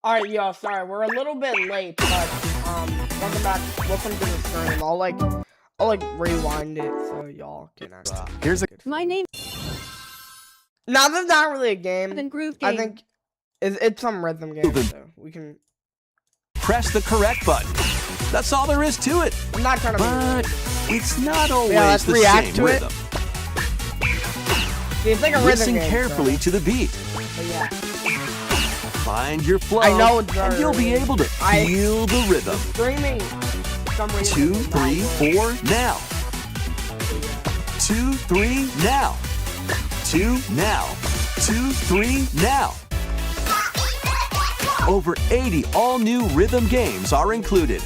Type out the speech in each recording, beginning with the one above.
Alright, yo, sorry, we're a little bit late, but, welcome back, welcome to the stream. I'll rewind it so y'all can actually. Here's a My name Now, that's not really a game. is Groove Game. I think it's some rhythm game, so we can. press the correct button. That's all there is to it. I'm not trying to But it's not always let's the react same to it. rhythm. See, it's like a rhythm Listen game. carefully to the beat. So, yeah. Find your flow, I know it's and you'll be able to feel the rhythm. Streaming. For some reason. 2, 3, 4, now. 2, 3, now. 2, now. 2, 3, now. Over 80 all-new rhythm games are included.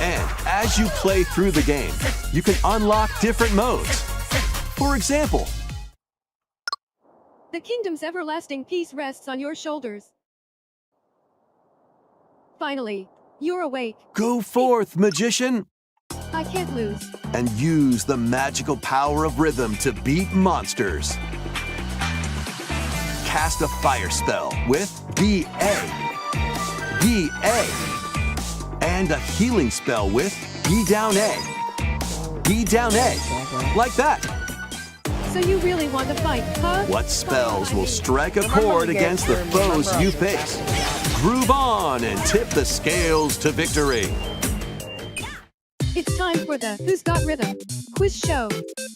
And as you play through the game, you can unlock different modes. For example, The kingdom's everlasting peace rests on your shoulders. Finally, you're awake. go forth, magician, I can't lose. and use the magical power of rhythm to beat monsters. Cast a fire spell with BA, BA, and a healing spell with B down A, B down A, like that. So you really want to fight, huh? What spells will strike a chord against the foes you face? Groove on and tip the scales to victory. It's time for the Who's Got Rhythm quiz show.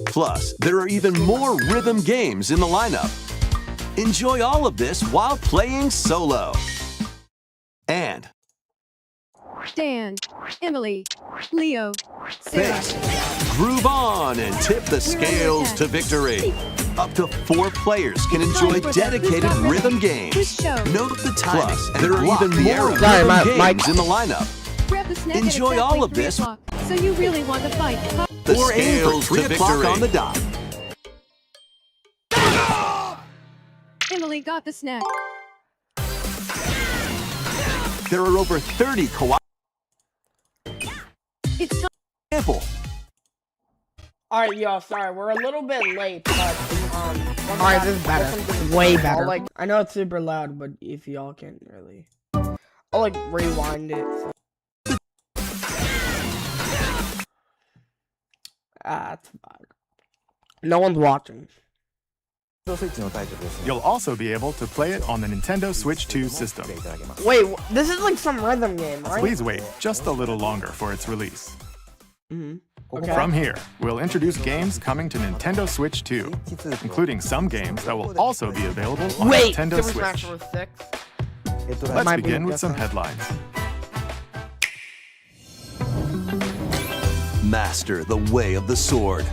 Plus, there are even more rhythm games in the lineup. Enjoy all of this while playing solo. And Dan, Emily, Leo, Sarah. face. Groove on and tip the scales to victory. Up to 4 players can enjoy dedicated rhythm Quiz games. show. Note the timing. Plus, there are even the more arrow. Sorry, rhythm my- games in the lineup. Grab the snack at Enjoy exactly all of 3 this. o'clock. So you really want to fight, huh? The Or aim for scales 3 to o'clock victory. on the dot. Emily got the snack. There are over 30 It's time. example. Alright, yo, sorry, we're a little bit late, but, welcome Alright, back, this is better. welcome to the Way stream. better. I know it's super loud, but if y'all can really. I'll, rewind it. So. It's fine. No one's watching. You'll also be able to play it on the Nintendo Switch 2 system. Wait, this is like some rhythm game, right? Please wait just a little longer for its release. Okay. From here, we'll introduce games coming to Nintendo Switch 2, including some games that will also be available on Wait, Nintendo Super Smash Switch. Bros. 6. Let's might be begin with some different. headlines. Master the way of the sword.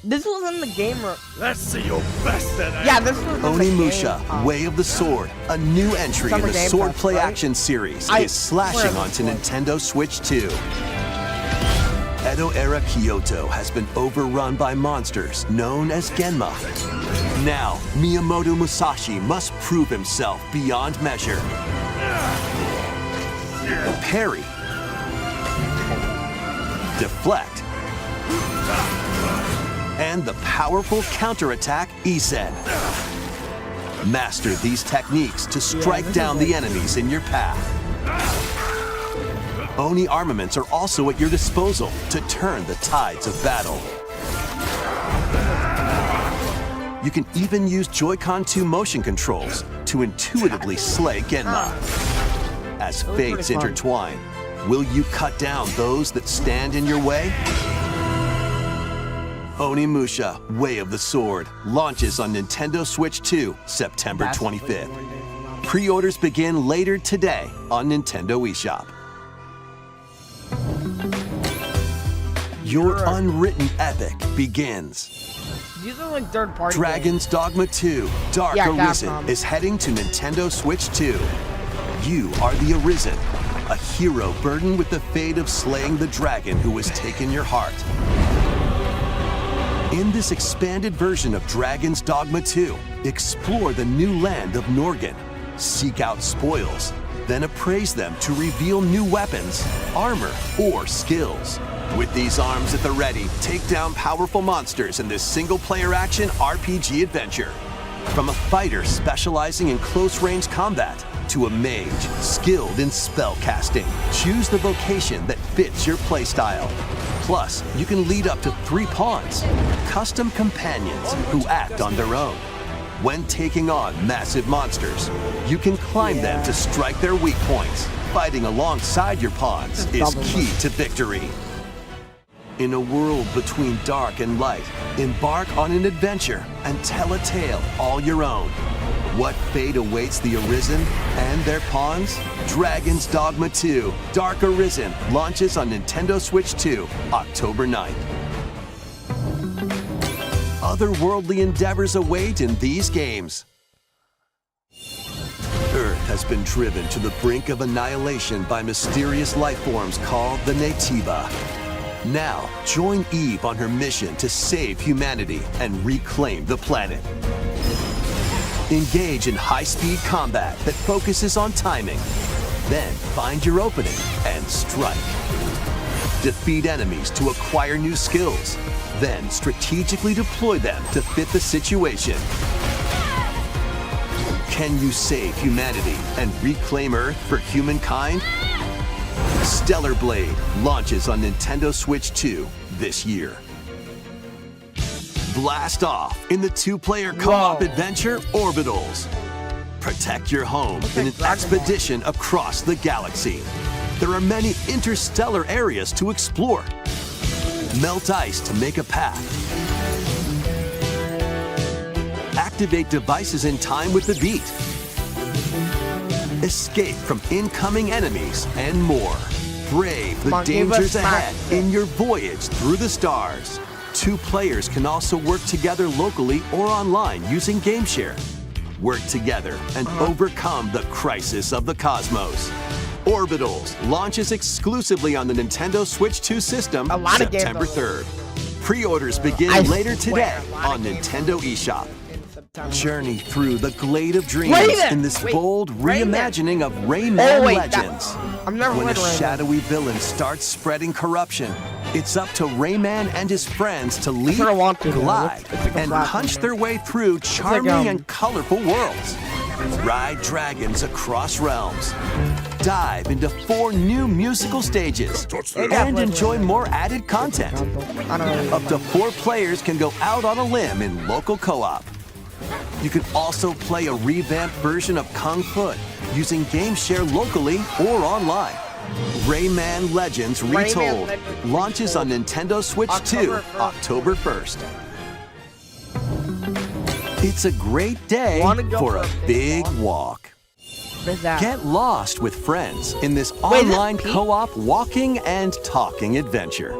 This was in the game. Let's see your best at Yeah, this was in the Onimusha, game. Way of the Sword, a new entry in Summer the Game Sword Pass, Play right? Action series, I is slashing swear onto this was. Nintendo Switch 2. Edo-era Kyoto has been overrun by monsters known as Genma. Now, Miyamoto Musashi must prove himself beyond measure. Parry. Deflect. And the powerful counterattack Isen. Master these techniques to strike down the enemies in your path. Oni armaments are also at your disposal to turn the tides of battle. You can even use Joy-Con 2 motion controls to intuitively slay Genma. As fates fun. intertwine, will you cut down those that stand in your way? Onimusha, Way of the Sword, launches on Nintendo Switch 2, September That's like 25th. one day from now. Pre-orders begin later today on Nintendo eShop. Your unwritten epic begins. These are like third party. Dragon's Dogma 2, Dark Yeah, Arisen Capcom. is heading to Nintendo Switch 2. You are the Arisen, a hero burdened with the fate of slaying the dragon who has taken your heart. In this expanded version of Dragon's Dogma 2, explore the new land of Norgan, seek out spoils, then appraise them to reveal new weapons, armor, or skills. With these arms at the ready, take down powerful monsters in this single-player action RPG adventure. From a fighter specializing in close-range combat to a mage skilled in spell casting, choose the vocation that fits your playstyle. Plus, you can lead up to 3 pawns, custom companions who act on their own. When taking on massive monsters, you can climb them to strike their weak points. Fighting alongside your pawns is key to victory. In a world between dark and light, embark on an adventure and tell a tale all your own. What fate awaits the Arisen and their pawns? Dragon's Dogma 2 Dark Arisen launches on Nintendo Switch 2, October 9th. Otherworldly endeavors await in these games. Earth has been driven to the brink of annihilation by mysterious life forms called the Naytiba. Now, join Eve on her mission to save humanity and reclaim the planet. Engage in high-speed combat that focuses on timing. Then find your opening and strike. Defeat enemies to acquire new skills. Then strategically deploy them to fit the situation. Can you save humanity and reclaim Earth for humankind? Stellar Blade launches on Nintendo Switch 2 this year. Blast off in the 2-player co-op adventure Orbitals. Protect your home in an expedition across the galaxy. There are many interstellar areas to explore. Melt ice to make a path. Activate devices in time with the beat. Escape from incoming enemies and more. Brave the dangers ahead in your voyage through the stars. 2 players can also work together locally or online using GameShare. Work together and overcome the crisis of the cosmos. Orbitals launches exclusively on the Nintendo Switch 2 system September 3rd. Pre-orders begin later today on Nintendo eShop. Journey through the Glade of Dreams in this bold reimagining of Rayman Legends. When a shadowy villain starts spreading corruption, it's up to Rayman and his friends to leap, glide, and punch their way through charming and colorful worlds. Ride dragons across realms. Dive into 4 new musical stages and enjoy more added content. Up to 4 players can go out on a limb in local co-op. You can also play a revamped version of Kung Foot using GameShare locally or online. Rayman Legends Retold launches on Nintendo Switch 2 October 1st. It's a great day for a big walk. Get lost with friends in this online co-op walking and talking adventure.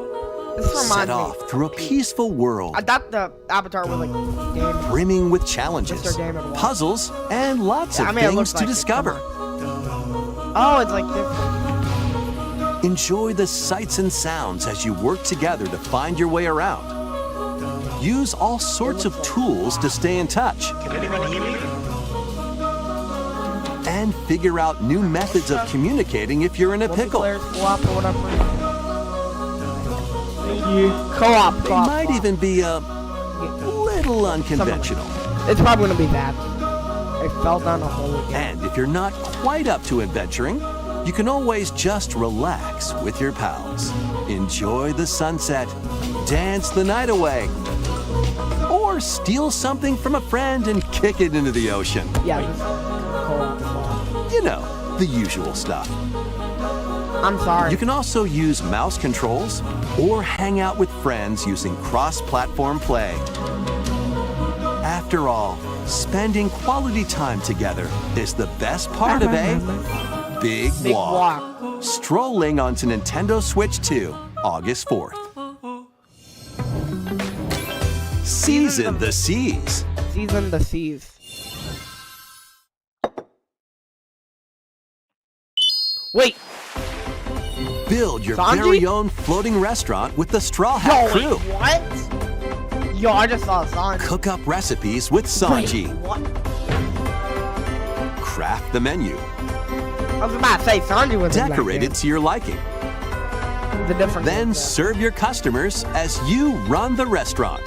Set off through a peaceful world. I thought the Avatar was like brimming with challenges, puzzles, and lots of things to discover. Oh, it's like different. Enjoy the sights and sounds as you work together to find your way around. Use all sorts of tools to stay in touch. And figure out new methods of communicating if you're in a pickle. Co-op. They might even be a little unconventional. It's probably gonna be bad. I fell down a hole again. And if you're not quite up to adventuring, you can always just relax with your pals. Enjoy the sunset, dance the night away, or steal something from a friend and kick it into the ocean. Yeah, just co-op. You know, the usual stuff. I'm sorry. You can also use mouse controls or hang out with friends using cross-platform play. After all, spending quality time together is the best part of a big walk. Strolling onto Nintendo Switch 2, August 4th. Season the Seas. Season the Seas. Wait. Build your very own floating restaurant with the Straw Hat Crew. What? Yo, I just saw Sanji. Cook up recipes with Sanji. Wait, what? Craft the menu. I was about to say Sanji was decorated to your liking. The difference. Then serve your customers as you run the restaurant.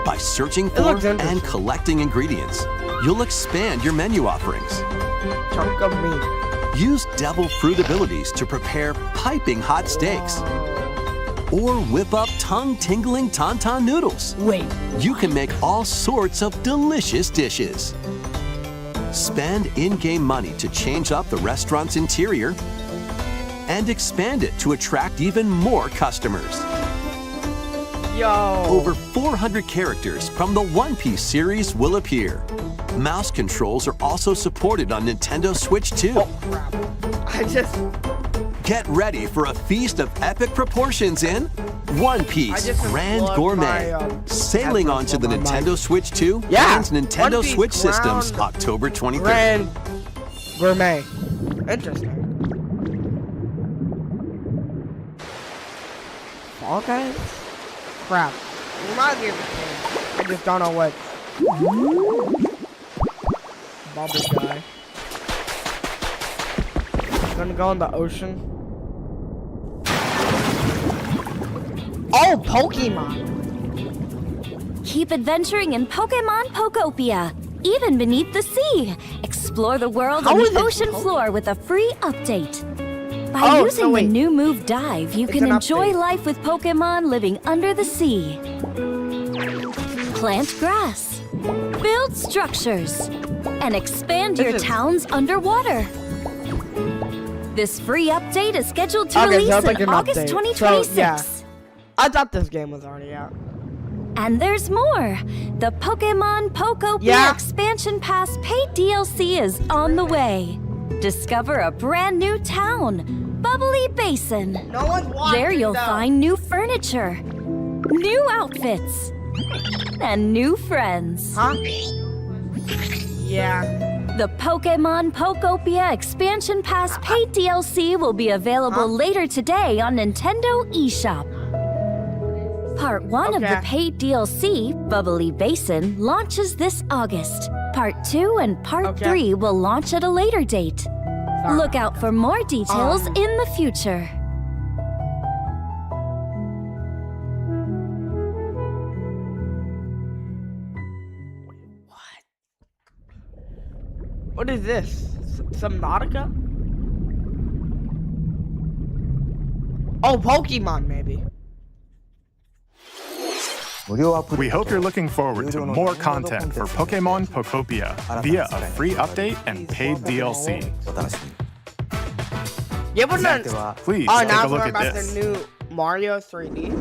By searching It for looks and interesting. collecting ingredients, you'll expand your menu offerings. Chunk of meat. Use devil fruit abilities to prepare piping hot steaks. Or whip up tongue-tingling tauntaun noodles. Wait. You can make all sorts of delicious dishes. Spend in-game money to change up the restaurant's interior and expand it to attract even more customers. Yo. Over 400 characters from the One Piece series will appear. Mouse controls are also supported on Nintendo Switch 2. Oh, crap. I just... Get ready for a feast of epic proportions in One I Piece just Grand unplugged Gourmet. my, Sailing headphones onto the from my Nintendo Switch 2 Yeah, and Nintendo One Piece Switch systems Grand October 23rd. Grand Gourmet. Interesting. Fall Guys? Crap. Reminds me of the game. I just don't know what. Bubble guy. Gonna go in the ocean. Oh, Pokemon! Keep adventuring in Pokemon Pokopia, even beneath the sea. Explore the world How on is the it ocean Poke- floor with a free update. By Oh, using so the wait. new move Dive, you It's can an enjoy update. life with Pokemon living under the sea. Plant grass, build structures, and expand your This is- towns underwater. This free update is scheduled to Okay, so release it's like in an August update. 2026. So, yeah. I thought this game was already out. And there's more. The Pokemon Pokopia Yeah. Expansion Pass paid DLC is on the way. Discover a brand new town, Bubbly Basin. No one's watching. There you'll though. find new furniture, new outfits, and new friends. Huh? Yeah. The Pokemon Pokopia Expansion Pass paid DLC will be available Huh? later today on Nintendo eShop. Part 1 of the Okay. paid DLC, Bubbly Basin, launches this August. Part 2 and Part Okay. 3 will launch at a later date. Sorry. Look out for more details in the future. What is this? Subnautica? Oh, Pokemon, maybe. We hope you're looking forward to more content for Pokemon Pokopia via a free update and paid DLC. Yeah, but then. Please Oh, take now a look we're at about this. the new Mario 3D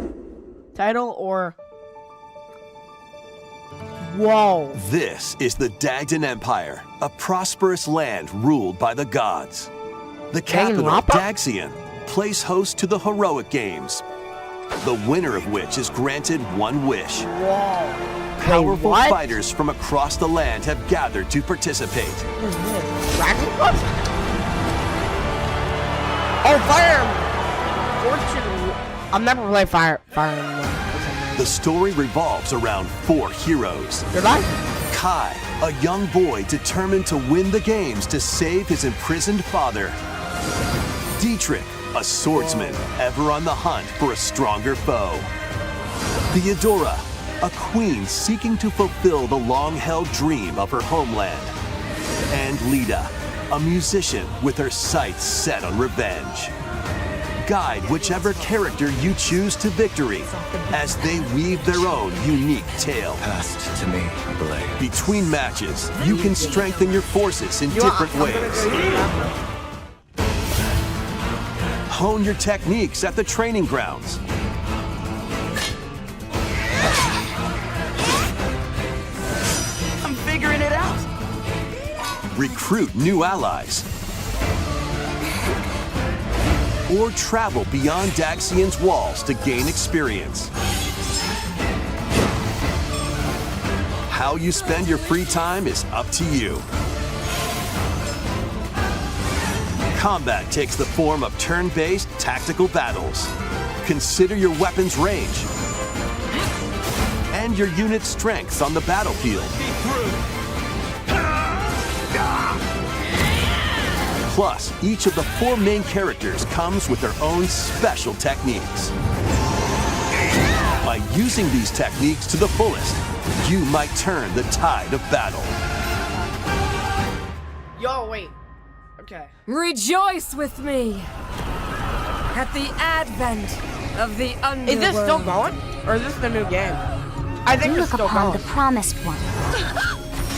title, or. Whoa. This is the Dagdan Empire, a prosperous land ruled by the gods. The capital, Danganronpa? Daxian, plays host to the heroic games, the winner of which is granted one wish. Whoa. Powerful what? fighters from across the land have gathered to participate. What is this? Dragon Quest? Oh, Fire Emblem. Fortune. I've never played Fire Emblem. The story revolves around 4 heroes. Did I? Kai, a young boy determined to win the games to save his imprisoned father. Dietrich, a swordsman ever on the hunt for a stronger foe. Theodora, a queen seeking to fulfill the long-held dream of her homeland. And Lita, a musician with her sights set on revenge. Guide whichever character you choose to victory as they weave their own unique tale. Passed to me a blade. Between matches, you can strengthen your forces in different ways. Hone your techniques at the training grounds. I'm figuring it out. Recruit new allies. Or travel beyond Daxian's walls to gain experience. How you spend your free time is up to you. Combat takes the form of turn-based tactical battles. Consider your weapon's range and your unit's strengths on the battlefield. Plus, each of the 4 main characters comes with their own special techniques. By using these techniques to the fullest, You might turn the tide of battle. Yo, wait. Okay. Rejoice with me at the advent of the underworld. Is this still going? Or is this the new game? I think You it's look still upon going. the promised one,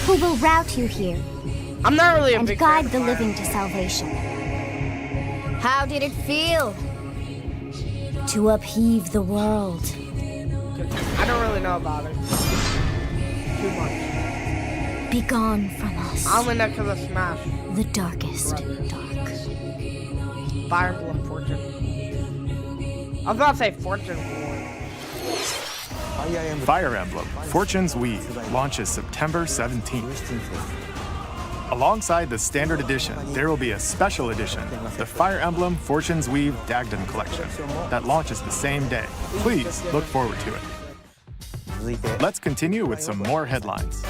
who will route you here I'm not really a and big fan guide of the Fire living to salvation. How did it feel to upheave the world? I don't really know about it. Too much. Be gone from us, I only know because of Smash. the darkest dark. Fire Emblem Fortune. I was about to say Fortune. Fire Emblem Fortune's Weave launches September 17th. Alongside the standard edition, there will be a special edition, the Fire Emblem Fortune's Weave Dagden Collection, that launches the same day. Please look forward to it. Let's continue with some more headlines.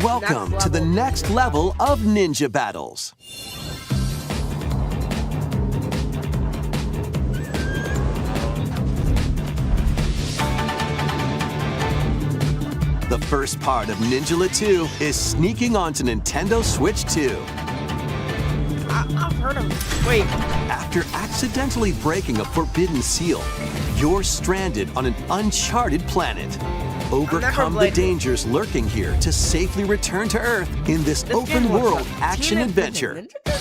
Welcome to the next level of ninja battles. The first part of Ninjala 2 is sneaking onto Nintendo Switch 2. I've heard of it. Wait. After accidentally breaking a forbidden seal, you're stranded on an uncharted planet. Overcome the played it. dangers lurking here to safely return to Earth in this This game open looks world like action Teenage adventure. Mutant Ninja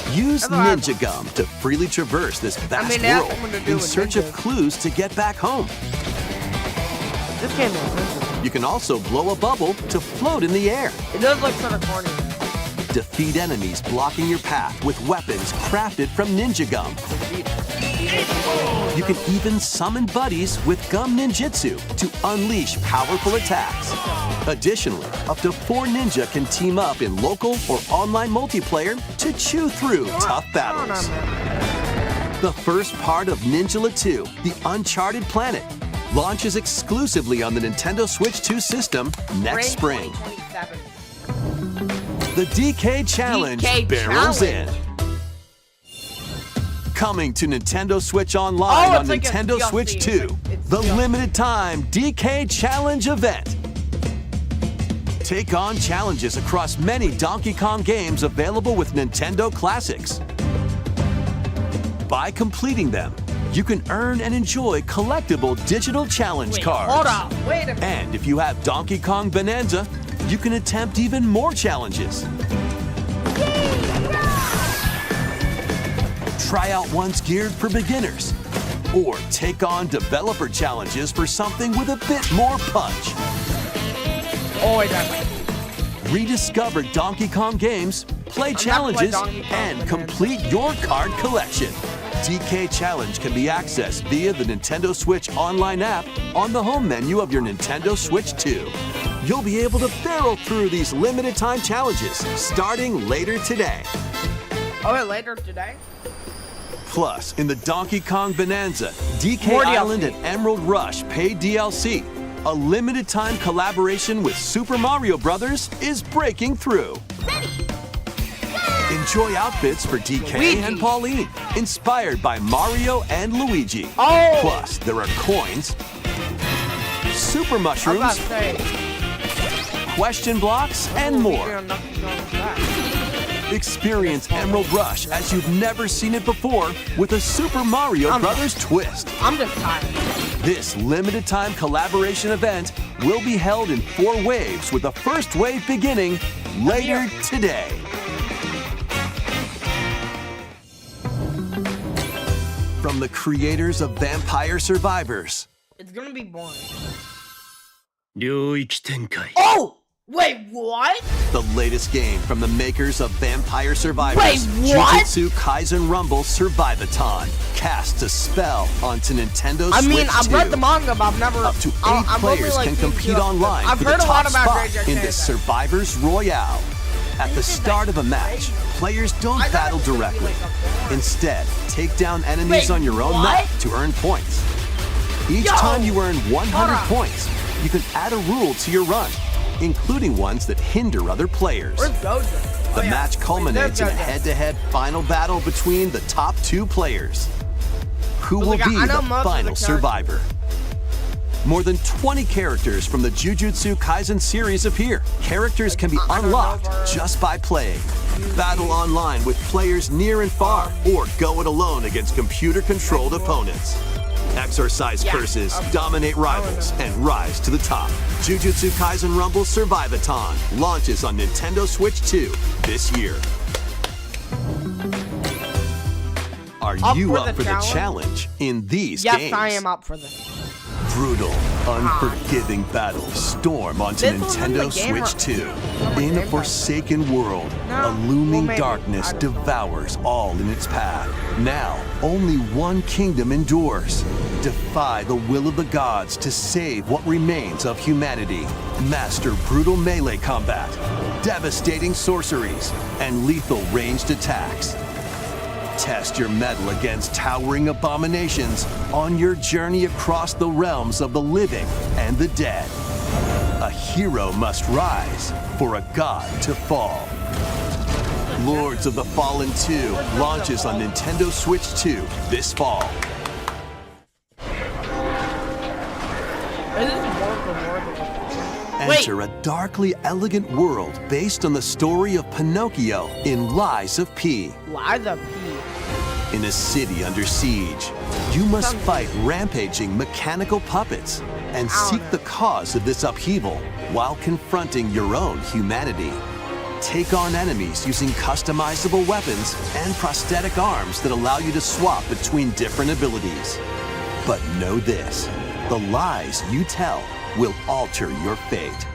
Turtles? Use That's what I Ninja Gum to freely traverse this vast it has world something to do in with search of ninjas. clues to get back home. This game looks interesting. You can also blow a bubble to float in the air. It does look sort of corny. Defeat enemies blocking your path with weapons crafted from Ninja Gum. You can even summon buddies with Gum Ninjutsu to unleash powerful attacks. Additionally, up to 4 ninja can team up in local or online multiplayer to chew through tough battles. The first part of Ninjala 2, The Uncharted Planet, launches exclusively on the Nintendo Switch 2 system next spring. 2027. The DK Challenge DK barrels in. Challenge. Coming to Nintendo Switch Online Oh, on it's like a Nintendo DLC. Switch 2, It's the DLC. limited time DK Challenge event. Take on challenges across many Donkey Kong games available with Nintendo Classics. By completing them, you can earn and enjoy collectible digital challenge Wait, cards. hold on. Wait a minute. And if you have Donkey Kong Bonanza, you can attempt even more challenges. Try out ones geared for beginners, or take on developer challenges for something with a bit more punch. Oh, wait, that's Rediscover Donkey Kong games, play not challenges, playing Donkey Kong and Bonanza. complete your card collection. DK Challenge can be accessed via the Nintendo Switch Online app on the home menu of your Nintendo Switch 2. You'll be able to barrel through these limited time challenges starting later today. Oh, wait, later today? Plus, in the Donkey Kong Bonanza, DK More DLC. Island and Emerald Rush paid DLC, a limited time collaboration with Super Mario Bros. Is breaking through. Enjoy outfits for DK Luigi. and Pauline, inspired by Mario and Luigi. Oh! Plus, there are coins, super I was about mushrooms, to say. question blocks, and Luigi more. on nothing wrong with that. Experience Emerald Rush as you've never seen it before with a Super Mario Bros. Twist. I'm just tired. This limited time collaboration event will be held in 4 waves with the first wave beginning later today. From the creators of Vampire Survivors, It's gonna be boring. 領域展開 Oh! Wait, what? the latest game from the makers of Vampire Survivors, Wait, what? Jujutsu Kaisen Rumble Survivathon, casts a spell onto Nintendo I Switch mean, I've 2. read the manga, but I've never. Up to 8 I've only, players like, can seen compete two- online I've for heard the a lot top about spot JJK in this though. Survivors Royale. At the start of a match, players don't I thought battle it was gonna be, directly. like, a boring- Instead, take down enemies Wait, on your own what? map to earn points. Each Yo! time you earn 100 Hold on. points, you can add a rule to your run, including ones that hinder other players. Where's Gojo? The Oh, yeah. match Wait, culminates in a there's Gojo. head-to-head final battle between the top 2 players. who will Like, be I know the most of the final characters. survivor. More than 20 characters from the Jujutsu Kaisen series appear. Characters can be I don't know, unlocked bro. just by playing. Battle online with players near and far, or go it alone against computer-controlled opponents. Exorcise curses, dominate rivals, and rise to the top. Jujutsu Kaisen Rumble Survive-a-thon launches on Nintendo Switch 2 this year. Are you up for the challenge in these games? Yes, I am up for this. Brutal, unforgiving battles storm onto This was in the Nintendo game Switch 2. the In a game forsaken world, No, a looming well, maybe. darkness I don't know. devours all in its path. Now, only one kingdom endures. Defy the will of the gods to save what remains of humanity. Master brutal melee combat, devastating sorceries, and lethal ranged attacks. Test your mettle against towering abominations on your journey across the realms of the living and the dead. A hero must rise for a god to fall. Lords of the Fallen 2 launches on Nintendo Switch 2 this fall. This is more of the Lord of the Fallen. Enter a darkly elegant world based on the story of Pinocchio in Lies of P. Lies of P. In a city under siege, you must fight rampaging mechanical puppets and seek the cause of this upheaval while confronting your own humanity. Take on enemies using customizable weapons and prosthetic arms that allow you to swap between different abilities. But know this, the lies you tell will alter your fate.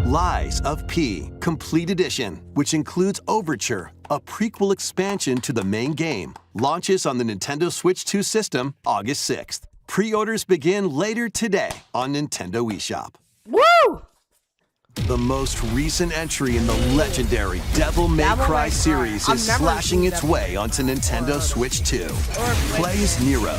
Lies of P Complete Edition, which includes Overture, a prequel expansion to the main game, launches on the Nintendo Switch 2 system August 6th. Pre-orders begin later today on Nintendo eShop. Woo! The most recent entry in the legendary Devil May Devil Cry May Cry. series I've is never slashing seen its Devil way onto Nintendo Switch 2. Play as Nero,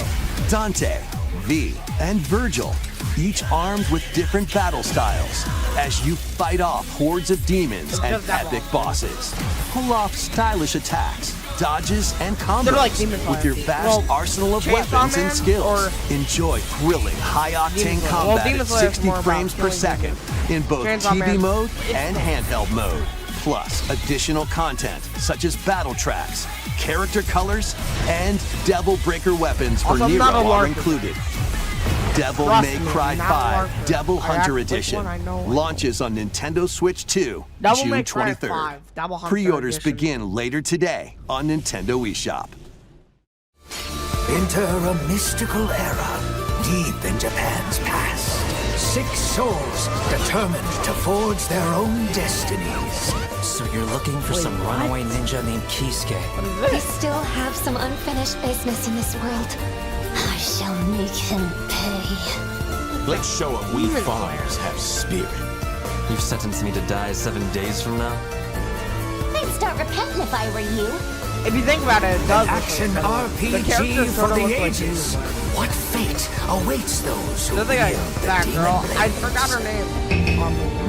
Dante, V, and Virgil, each armed with different battle styles, as you fight off hordes of demons and epic bosses. Pull off stylish attacks, dodges, and They're like combos Demon with your Slayer. vast Well, arsenal of Chainsaw weapons and Man skills. or- Enjoy thrilling, high-octane Demon Slayer. Well, combat Demon at Slayer is 60 more about frames per killing second in both Chainsaw TV Man. mode and handheld mode. Plus, additional content such as battle tracks, character colors, and Devil Breaker weapons for Also, Nero not a are lark. included. Devil Trust May me, Cry not 5 Larker. Devil I Hunter asked which Edition one I know. launches on Nintendo Switch 2 Devil June May Cry 23rd. 5, Devil Hunter Pre-orders Edition. begin later today on Nintendo eShop. Enter a mystical era deep in Japan's past. 6 souls determined to forge their own destinies. So you're looking for some runaway ninja named Kisuke. We still have some unfinished business in this world. I shall make him pay. Let's show what we farmers have spirit. You've sentenced me to die 7 days from now? I'd start repenting if I were you. If you think about it, it does. Action look like the RPG characters for sorta the look like ages. What fate awaits those who The thing I, wield the that demon girl, I blades? forgot her name.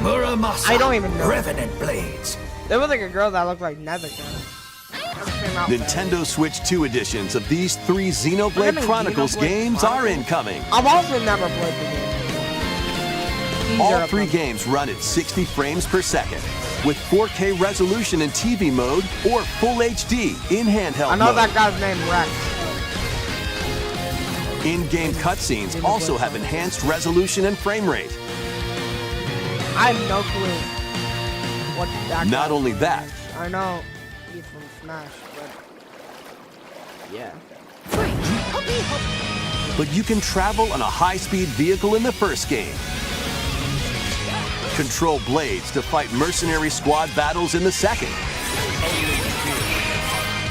Muramasa. I don't even know. Revenant Blades. There was like a girl that looked like Nezuko. Nintendo Switch 2 editions of these 3 Xenoblade Xenoblade Chronicles games are incoming. I've also never played the game. All 3 games run at 60 frames per second, with 4K resolution in TV mode or Full HD in handheld I know mode. that guy's name, Rex. In-game cutscenes also have enhanced resolution and frame rate. I have no clue what that Not guy- only that, I know he's from Smash, but yeah. but you can travel on a high-speed vehicle in the first game. Control blades to fight mercenary squad battles in the second.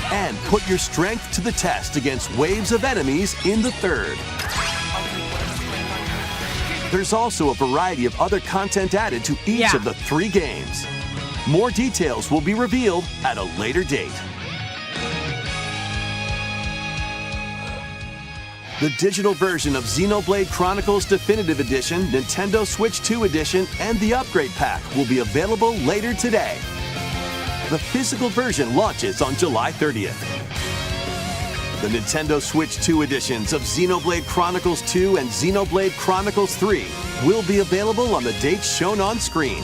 And put your strength to the test against waves of enemies in the third. There's also a variety of other content added to each of the 3 games. More details will be revealed at a later date. The digital version of Xenoblade Chronicles Definitive Edition, Nintendo Switch 2 Edition, and the Upgrade Pack will be available later today. The physical version launches on July 30th. The Nintendo Switch 2 editions of Xenoblade Chronicles 2 and Xenoblade Chronicles 3 will be available on the dates shown on screen.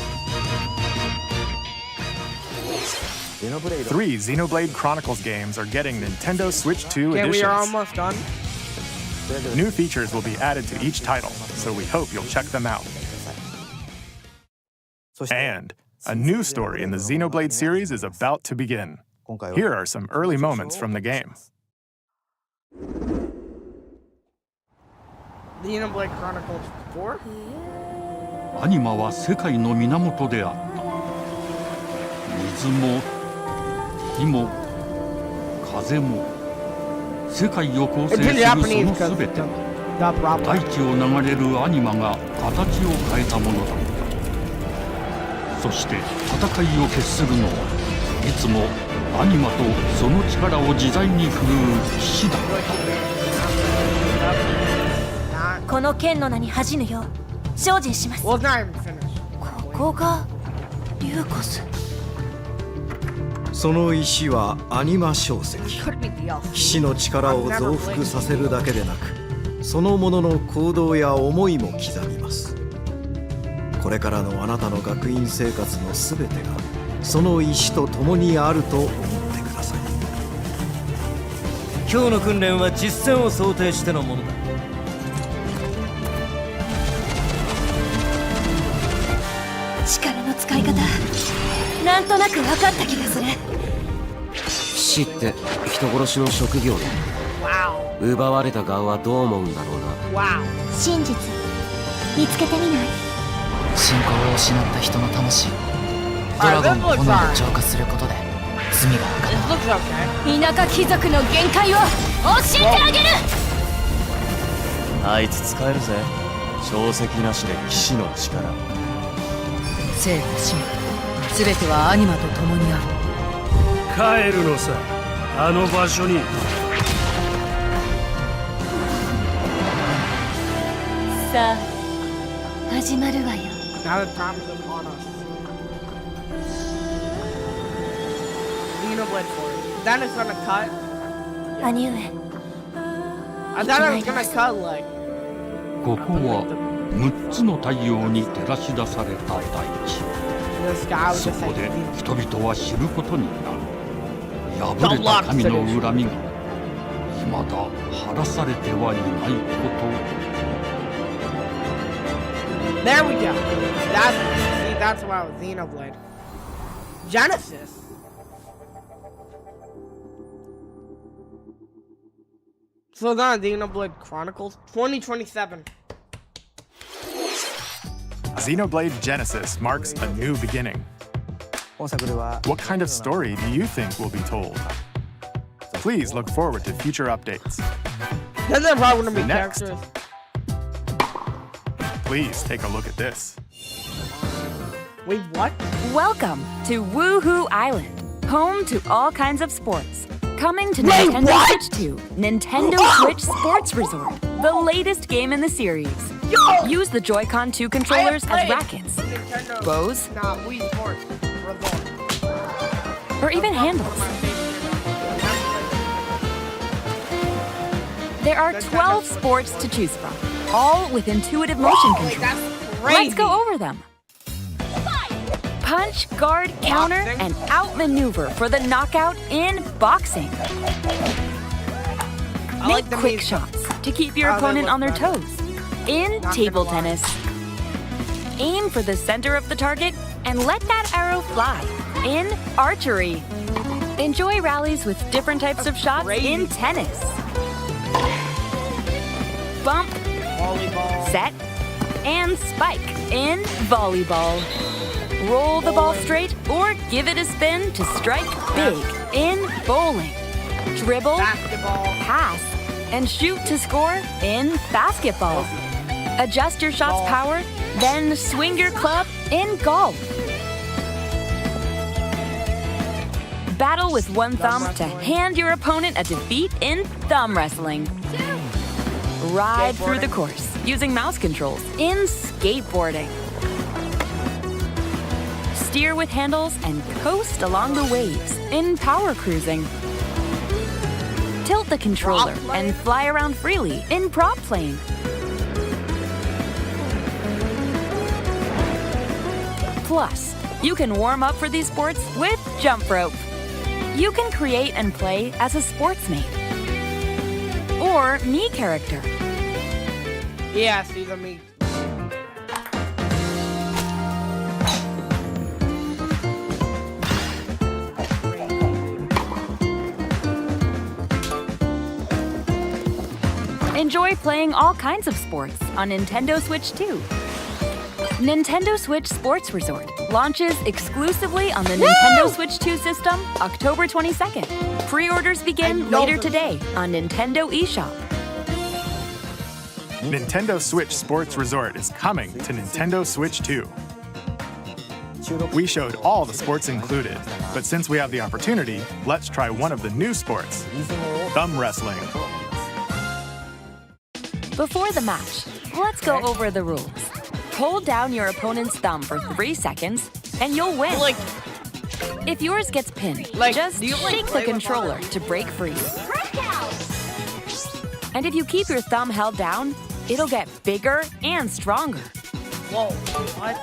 3 Xenoblade Chronicles games are getting Nintendo Switch 2 Okay, editions. we are almost done. New features will be added to each title, so we hope you'll check them out. And a new story in the Xenoblade series is about to begin. Here are some early moments from the game. Xenoblade Chronicles 4? アニマは世界の源であった。水も火も風も世界を構成するそのすべては大地を流れるアニマが形を変えたものだった。そして戦いを決するのはいつもアニマとその力を自在に振るう騎士だった。この剣の名に恥じぬよう精進します。 Well, it's not even finished. ここがリューコス。その石はアニマ小石。 Could be DLC. 騎士の力を増幅させるだけでなく、そのものの行動や思いも刻みます。これからのあなたの学院生活のすべてがその石と共にあると思ってください。今日の訓練は実戦を想定してのものだ。力の使い方なんとなく分かった気がする。騎士って人殺しの職業で、奪われた側はどう思うんだろうな。真実見つけてみない？信仰を失った人の魂をドラゴンの炎で浄化することで罪が分かる。田舎貴族の限界を教えてあげる。あいつ使えるぜ。小石なしで騎士の力。生と死すべてはアニマと共にある。帰るのさ、あの場所に。さあ始まるわよ。 Now the time is upon us. Xenoblade 4. Then it's gonna cut. 兄上。I thought it was gonna cut like. ここは6つの太陽に照らし出された大地。そこで人々は知ることになる。破れた神の恨みが未だ晴らされてはいないこと。 There we go. That's why it was Xenoblade. Genesis. So then Xenoblade Chronicles 2027. Xenoblade Genesis marks a new beginning. What kind of story do you think will be told? Please look forward to future updates. Then they're probably gonna be Next. characters. Please take a look at this. Wait, what? Welcome to Woohoo Island, home to all kinds of sports. Coming to Wait, Nintendo what? Switch 2, Nintendo Switch Sports Resort, the latest game in the series. Yo! Use the Joy-Con 2 controllers as rackets, Nintendo. bows, Nah, Wii Sports. Resort. or even handles. There are 12 sports to choose from, all with intuitive motion Wait, control. that's crazy. Let's go over them. Punch, guard, counter, and outmaneuver for the knockout in boxing. Make quick shots to keep your opponent on their toes. In table tennis, aim for the center of the target and let that arrow fly. In archery, enjoy rallies with different types of shots in tennis. Bump, volleyball, set, and spike in volleyball. Roll the ball straight or give it a spin to strike big in bowling. Dribble, basketball, pass, and shoot to score in basketball. Adjust your shot's power, then swing your club in golf. Battle with one thumb to hand your opponent a defeat in thumb wrestling. Ride through the course using mouse controls in skateboarding. Steer with handles and coast along the waves in power cruising. Tilt the controller and fly around freely in prop plane. Plus, you can warm up for these sports with jump rope. You can create and play as a sportsmate or me character. Yeah, see the me. Enjoy playing all kinds of sports on Nintendo Switch 2. Nintendo Switch Sports Resort launches exclusively on the Nintendo Switch 2 system October 22nd. Pre-orders begin later today on Nintendo eShop. Nintendo Switch Sports Resort is coming to Nintendo Switch 2. We showed all the sports included, but since we have the opportunity, let's try one of the new sports, thumb wrestling. Before the match, let's go over the rules. Hold down your opponent's thumb for 3 seconds, and you'll win. If yours gets pinned, just shake the controller to break free. And if you keep your thumb held down, it'll get bigger and stronger. Whoa, what?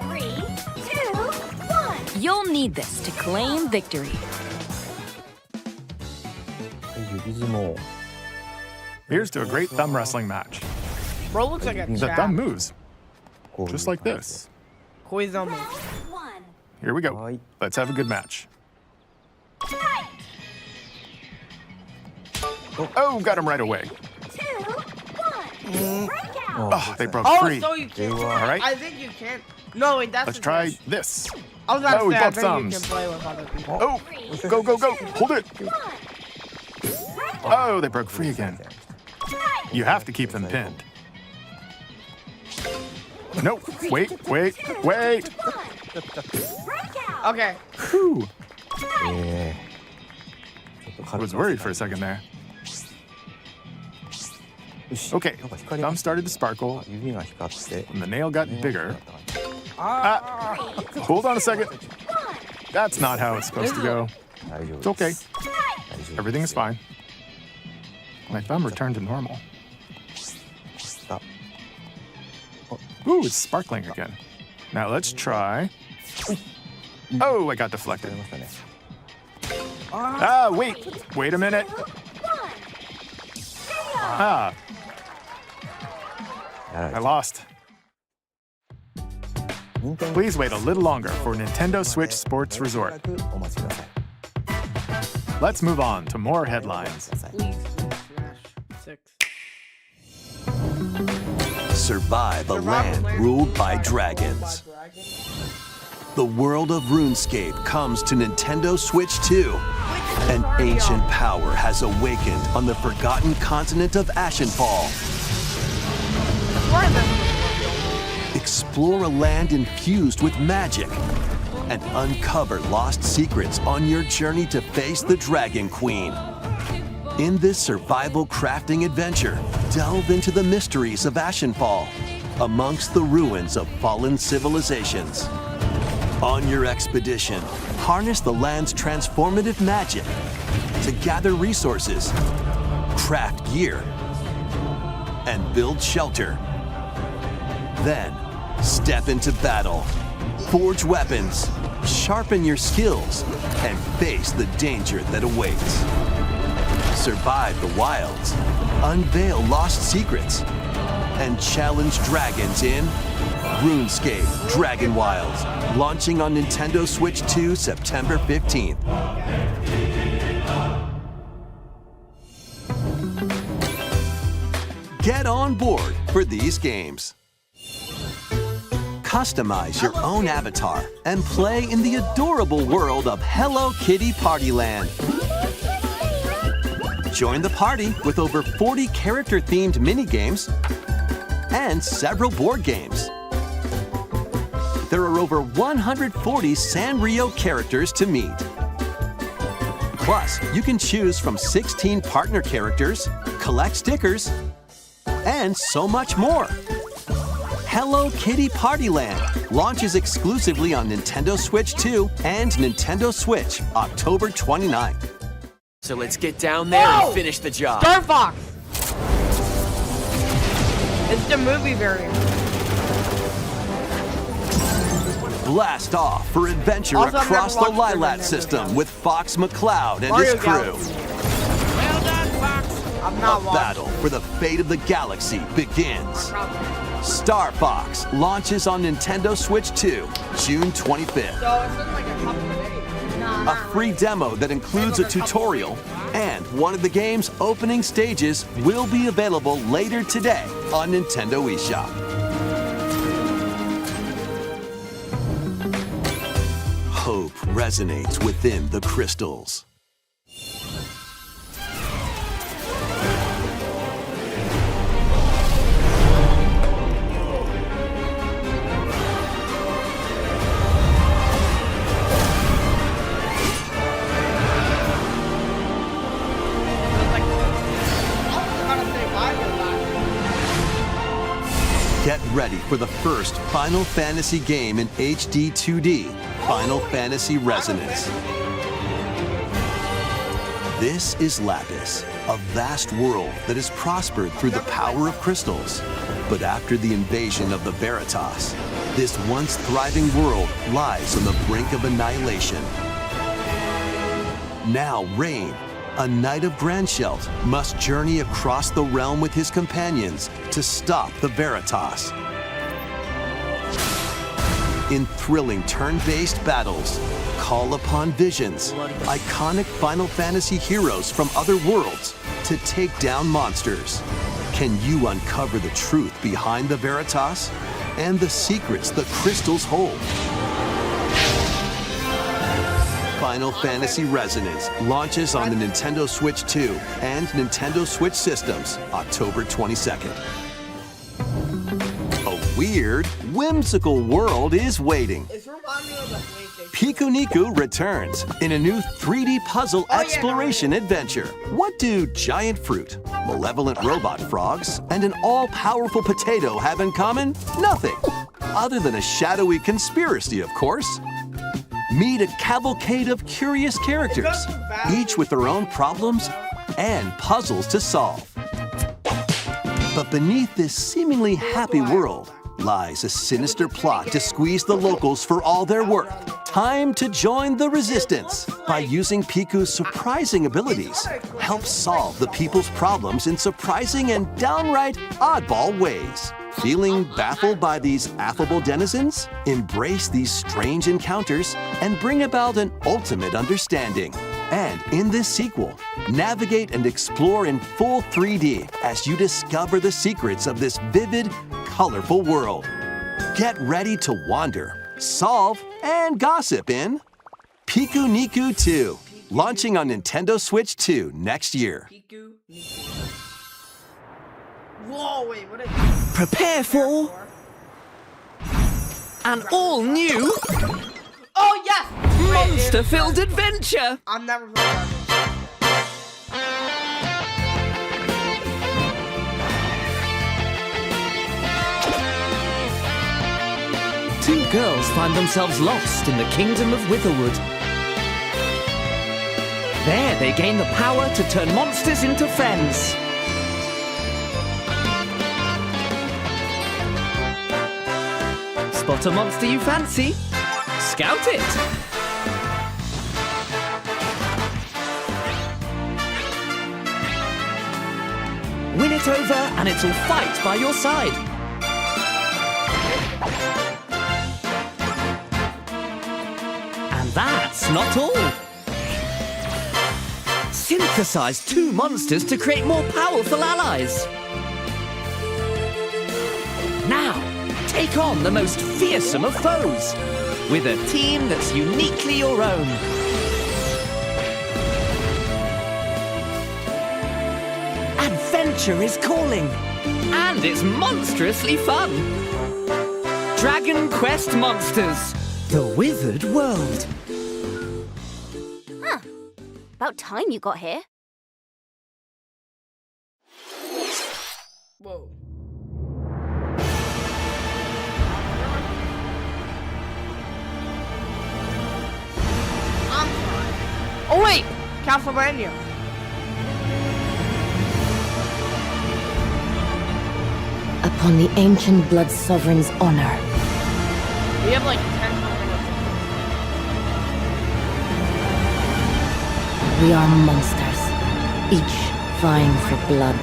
3, 2, 1. You'll need this to claim victory. Here's to a great thumb wrestling match. Bro looks like a The chap. thumb moves, just like this. Koizumi. Here we go. Let's have a good match. Oh, got him right away. Oh, they broke free. So you can. All right. I think you can. No, wait, that's Let's a try test. this. I was about Oh, to say, I both think thumbs. you can play with other people. Oh, go, go, go. Hold it. Oh, they broke free again. You have to keep them pinned. No, wait. Okay. Whew. I was worried for a second there. Okay, thumb started to sparkle, and the nail got bigger. Hold on a second. That's not how it's supposed to go. It's okay. Everything is fine. My thumb returned to normal. Ooh, it's sparkling again. Now let's try. Oh, I got deflected. Wait a minute. I lost. Please wait a little longer for Nintendo Switch Sports Resort. Let's move on to more headlines. Survive a land ruled by dragons. The world of RuneScape comes to Nintendo Switch 2. An ancient power has awakened on the forgotten continent of Ashenfall. Explore a land infused with magic and uncover lost secrets on your journey to face the Dragon Queen. In this survival crafting adventure, delve into the mysteries of Ashenfall amongst the ruins of fallen civilizations. On your expedition, harness the land's transformative magic to gather resources, craft gear, and build shelter. Then, step into battle, forge weapons, sharpen your skills, and face the danger that awaits. Survive the wilds, unveil lost secrets, and challenge dragons in RuneScape Dragon Wilds, launching on Nintendo Switch 2 September 15th. Get on board for these games. Customize your own avatar and play in the adorable world of Hello Kitty Partyland. Join the party with over 40 character-themed minigames and several board games. There are over 140 Sanrio characters to meet. Plus, you can choose from 16 partner characters, collect stickers, and so much more. Hello Kitty Partyland launches exclusively on Nintendo Switch 2 and Nintendo Switch October 29th. So let's get down there and finish the job. Star Fox! It's the movie variant. Blast off for adventure Also, I've across the never watched Lilat Super system Nintendo. with Fox McCloud and Mario his crew. Galaxy. Well done, Fox. I'm not A watching. battle for the fate of the galaxy begins. Star Fox launches on Nintendo Switch 2, June 25th. So it's been like a couple of days. A free demo that includes a tutorial, and one of the game's opening stages will be available later today on Nintendo eShop. Hope resonates within the crystals. Get ready for the first Final Fantasy game in HD 2D, Final Fantasy Resonance. This is Lapis, a vast world that has prospered through the power of crystals. But after the invasion of the Veritas, this once thriving world lies on the brink of annihilation. Now Rain, a knight of Grandshelt, must journey across the realm with his companions to stop the Veritas. In thrilling turn-based battles, call upon visions, iconic Final Fantasy heroes from other worlds, to take down monsters. Can you uncover the truth behind the Veritas and the secrets the crystals hold? Final Fantasy Resonance launches on the Nintendo Switch 2 and Nintendo Switch systems October 22nd. A weird, whimsical world is waiting. Piku Niku returns in a new 3D puzzle exploration adventure. What do giant fruit, malevolent robot frogs, and an all-powerful potato have in common? Nothing. Other than a shadowy conspiracy, of course. Meet a cavalcade of curious characters, each with their own problems and puzzles to solve. But beneath this seemingly happy world lies a sinister plot to squeeze the locals for all they're worth. Time to join the resistance by using Piku's surprising abilities. Help solve the people's problems in surprising and downright oddball ways. Feeling baffled by these affable denizens? Embrace these strange encounters and bring about an ultimate understanding. And in this sequel, navigate and explore in full 3D as you discover the secrets of this vivid, colorful world. Get ready to wander, solve, and gossip in Piku Niku 2, launching on Nintendo Switch 2 next year. Whoa, wait, what is Prepare for an all-new Oh, yes! monster-filled adventure! I've never played that. Two girls find themselves lost in the kingdom of Witherwood. There they gain the power to turn monsters into friends. Spot a monster you fancy? Scout it! Win it over and it'll fight by your side. And that's not all. Synthesize two monsters to create more powerful allies. Now, take on the most fearsome of foes with a team that's uniquely your own. Adventure is calling, and it's monstrously fun. Dragon Quest Monsters, the Withered World. Huh. About time you got here. Whoa. Oh wait, Castlevania. upon the ancient blood sovereign's honor. We have like 10 We are monsters, each vying for blood.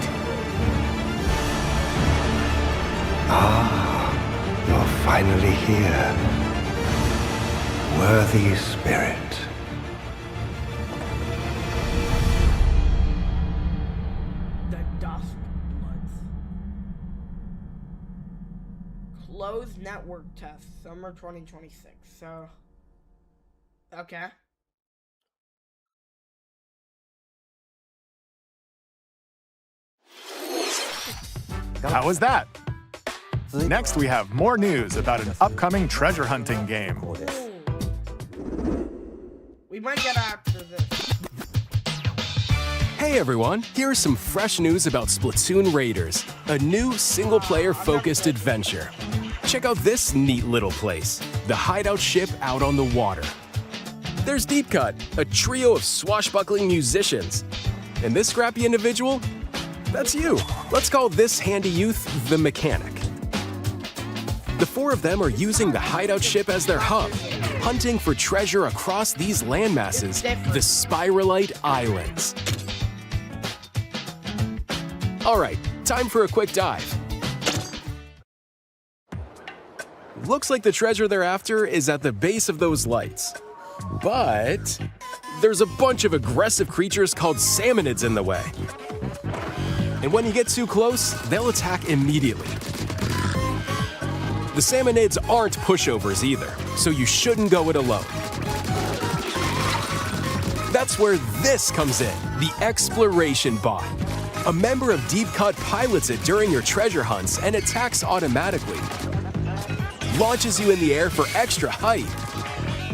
Ah, you're finally here. Worthy spirit. Closed network test, summer 2026. So, okay. How was that? Next, we have more news about an upcoming treasure hunting game. We might get after this. Hey everyone, here's some fresh news about Splatoon Raiders, a new single-player focused adventure. Check out this neat little place, the hideout ship out on the water. There's Deep Cut, a trio of swashbuckling musicians. And this scrappy individual? That's you. Let's call this handy youth the Mechanic. The four of them are using the hideout ship as their hub, hunting for treasure across these landmasses, the Spiralite Islands. Alright, time for a quick dive. Looks like the treasure they're after is at the base of those lights. But there's a bunch of aggressive creatures called salmonids in the way. And when you get too close, they'll attack immediately. The salmonids aren't pushovers either, so you shouldn't go it alone. That's where this comes in, the Exploration Bot. A member of Deep Cut pilots it during your treasure hunts and attacks automatically. Launches you in the air for extra height.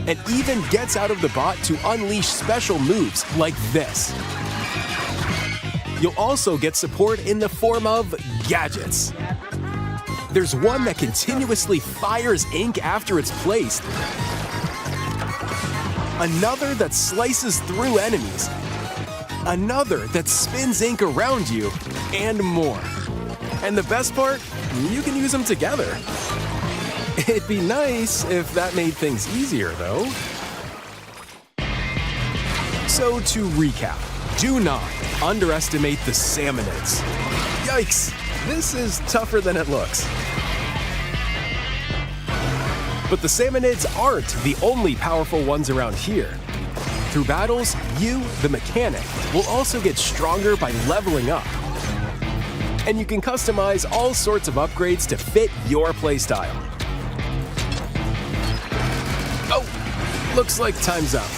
And even gets out of the bot to unleash special moves like this. You'll also get support in the form of gadgets. There's one that continuously fires ink after it's placed. Another that slices through enemies. Another that spins ink around you, and more. And the best part, you can use them together. It'd be nice if that made things easier, though. So to recap, do not underestimate the salmonids. Yikes, this is tougher than it looks. But the salmonids aren't the only powerful ones around here. Through battles, you, the Mechanic, will also get stronger by leveling up. And you can customize all sorts of upgrades to fit your playstyle. Oh, looks like time's up.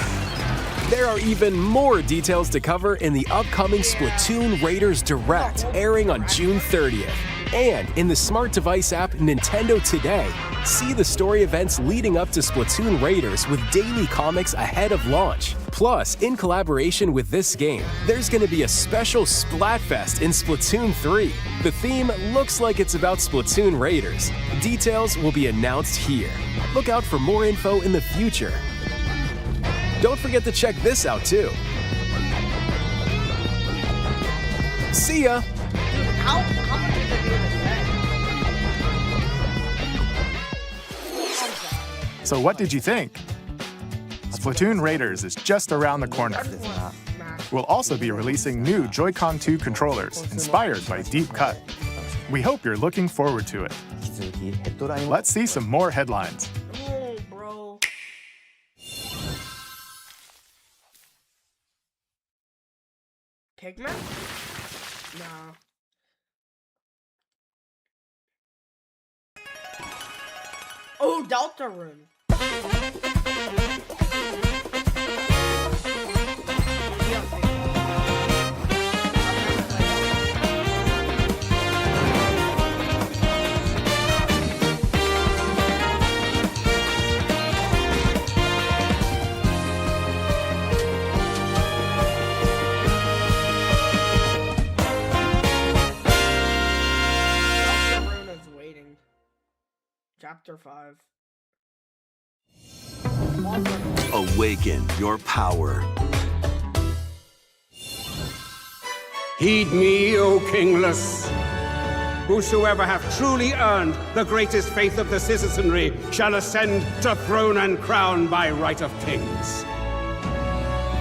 There are even more details to cover in the upcoming Splatoon Raiders Direct, airing on June 30th. And in the smart device app Nintendo Today, see the story events leading up to Splatoon Raiders with daily comics ahead of launch. Plus, in collaboration with this game, there's going to be a special Splatfest in Splatoon 3. The theme looks like it's about Splatoon Raiders. Details will be announced here. Look out for more info in the future. Don't forget to check this out too. See ya! How much did they do this? So what did you think? Splatoon Raiders is just around the corner. We'll also be releasing new Joy-Con 2 controllers inspired by Deep Cut. We hope you're looking forward to it. Let's see some more headlines. Oh, bro. Pigment? No. Oh, Deltarune. Chapter 5. Awaken your power. Heed me, O kingless. Whosoever hath truly earned the greatest faith of the citizenry shall ascend to throne and crown by right of kings.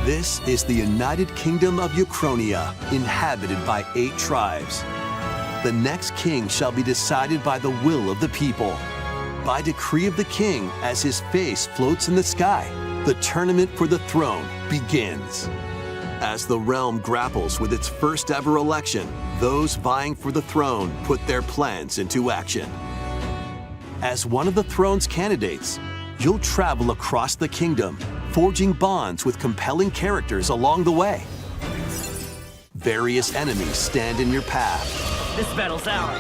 This is the United Kingdom of Uchronia, inhabited by 8 tribes. The next king shall be decided by the will of the people. By decree of the king, as his face floats in the sky, the tournament for the throne begins. As the realm grapples with its first ever election, those vying for the throne put their plans into action. As one of the throne's candidates, you'll travel across the kingdom, forging bonds with compelling characters along the way. Various enemies stand in your path. This battle's ours.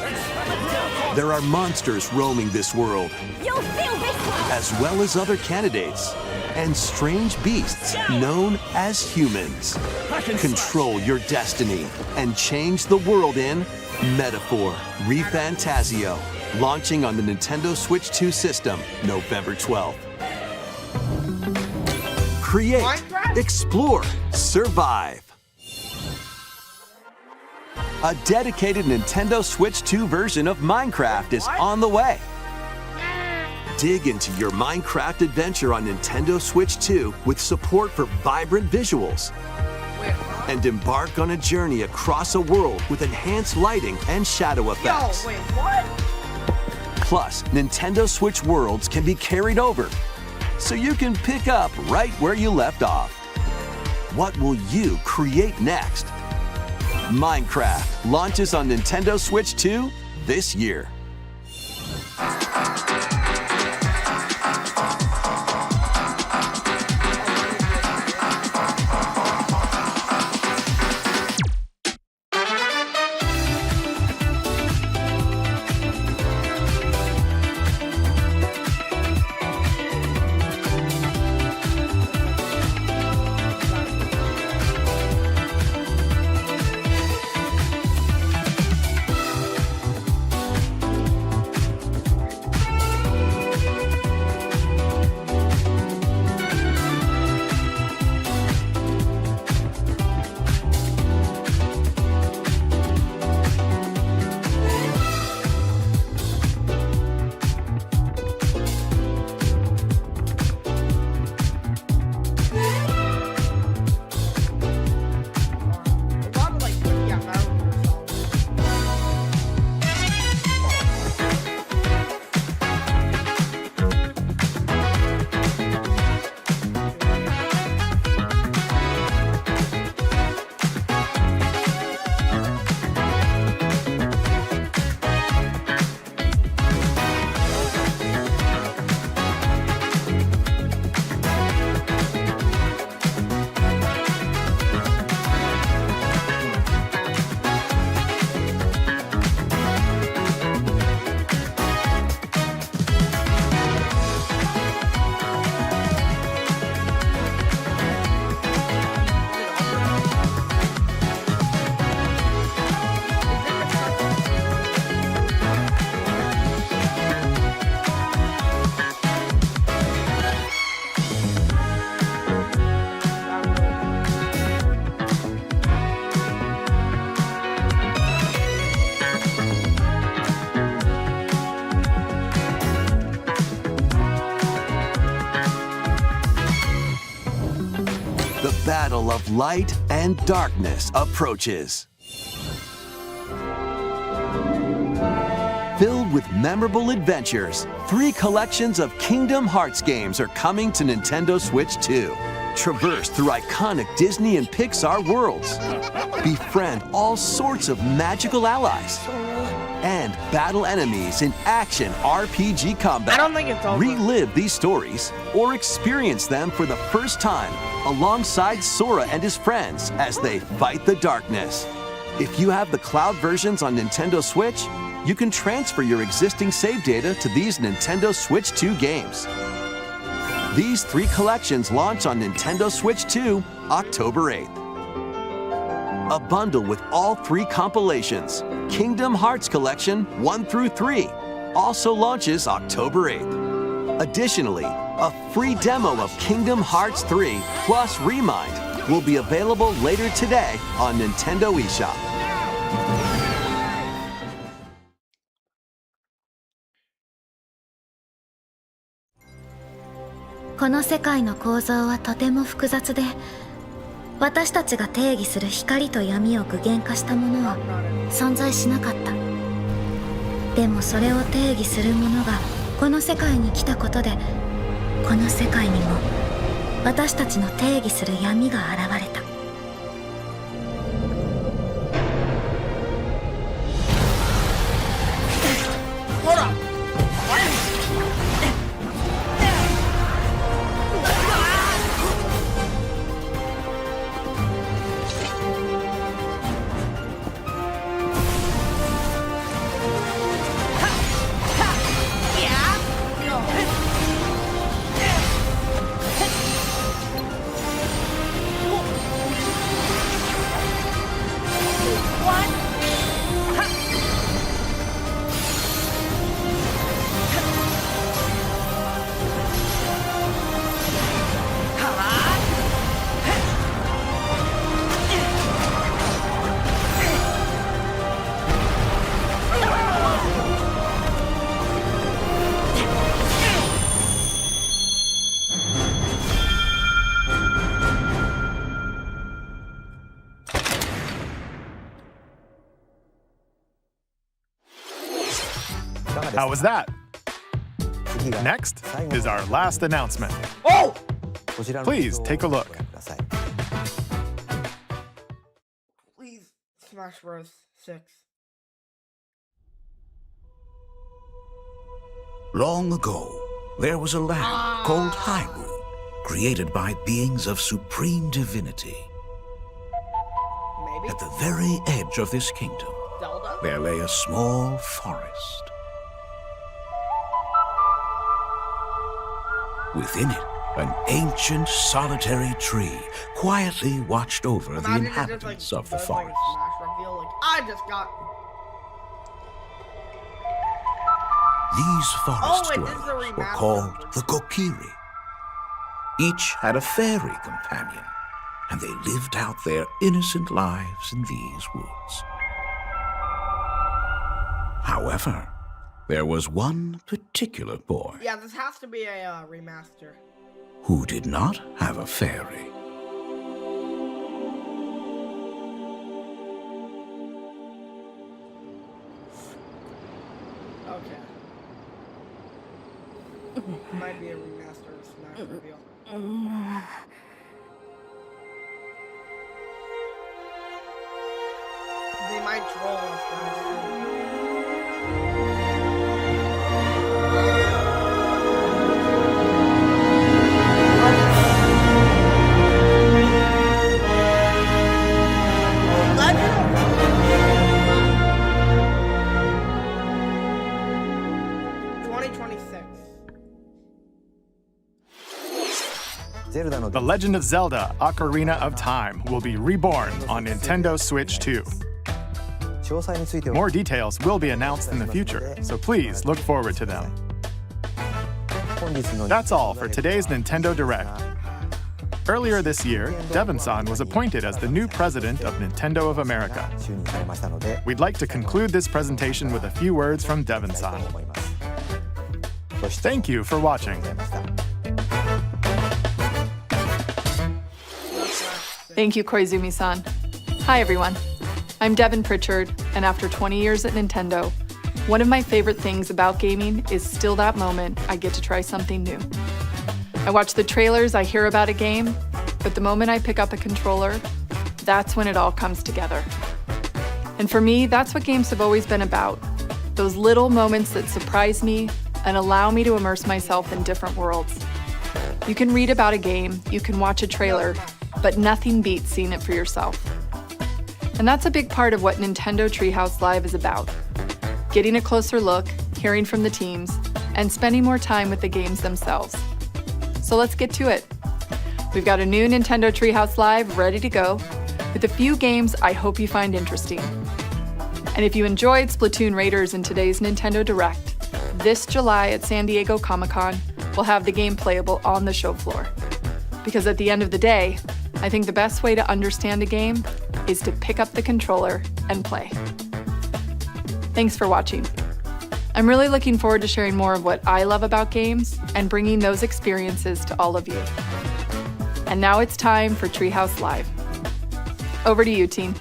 There are monsters roaming this world, You'll feel this one! as well as other candidates, and strange beasts known as humans. Control your destiny and change the world in Metaphor ReFantazio, launching on the Nintendo Switch 2 system November 12th. Create, explore, survive. A dedicated Nintendo Switch 2 version of Minecraft is on the way. Dig into your Minecraft adventure on Nintendo Switch 2 with support for vibrant visuals. And embark on a journey across a world with enhanced lighting and shadow effects. Yo, wait, what? Plus, Nintendo Switch worlds can be carried over, so you can pick up right where you left off. What will you create next? Minecraft launches on Nintendo Switch 2 this year. The battle of light and darkness approaches. Filled with memorable adventures, 3 collections of Kingdom Hearts games are coming to Nintendo Switch 2. Traverse through iconic Disney and Pixar worlds. Befriend all sorts of magical allies. And battle enemies in action RPG combat. I don't think it's over. Relive these stories or experience them for the first time alongside Sora and his friends as they fight the darkness. If you have the cloud versions on Nintendo Switch, you can transfer your existing save data to these Nintendo Switch 2 games. These 3 collections launch on Nintendo Switch 2 October 8th. A bundle with all 3 compilations, Kingdom Hearts Collection 1 through 3, also launches October 8th. Additionally, a free demo of Kingdom Hearts 3 plus Remind will be available later today on Nintendo eShop. この世界の構造はとても複雑で、私たちが定義する光と闇を具現化したものは存在しなかった。でもそれを定義するものがこの世界に来たことで、この世界にも私たちの定義する闇が現れた。ほら、How was that? Next is our last announcement. Oh! Please take a look. Please, Smash Bros. 6. Long ago, there was a land called Hyrule, created by beings of supreme divinity. Maybe? At the very edge of this kingdom, Zelda? there lay a small forest. Within it, an ancient solitary tree quietly watched over the Imagine it just, inhabitants of the does, forest. Smash reveal, I just got. These forest wait, this is a dwellers were remaster. called the Kokiri. Each had a fairy companion, and they lived out their innocent lives in these woods. However, there was one particular boy Yeah, this has to be a remaster. who did not have a fairy. Okay. Might be a remaster of Smash reveal. They might troll us, guys. The Legend of Zelda: Ocarina of Time will be reborn on Nintendo Switch 2. More details will be announced in the future, so please look forward to them. That's all for today's Nintendo Direct. Earlier this year, Devon-san was appointed as the new president of Nintendo of America. We'd like to conclude this presentation with a few words from Devon-san. Thank you for watching. Thank you, Koizumi-san. Hi, everyone. I'm Devin Pritchard, and after 20 years at Nintendo, one of my favorite things about gaming is still that moment I get to try something new. I watch the trailers, I hear about a game, but the moment I pick up a controller, that's when it all comes together. And for me, that's what games have always been about. Those little moments that surprise me and allow me to immerse myself in different worlds. You can read about a game, you can watch a trailer, but nothing beats seeing it for yourself. And that's a big part of what Nintendo Treehouse Live is about. Getting a closer look, hearing from the teams, and spending more time with the games themselves. So let's get to it. We've got a new Nintendo Treehouse Live ready to go, with a few games I hope you find interesting. And if you enjoyed Splatoon Raiders in today's Nintendo Direct, this July at San Diego Comic-Con, we'll have the game playable on the show floor. Because at the end of the day, I think the best way to understand a game is to pick up the controller and play. Thanks for watching. I'm really looking forward to sharing more of what I love about games and bringing those experiences to all of you. And now it's time for Treehouse Live. Over to you, team.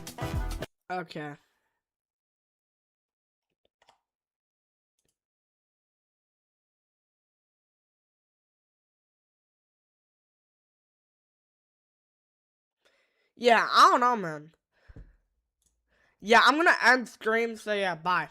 Okay. Yeah, I don't know, man. Yeah, I'm gonna end stream, so yeah, bye.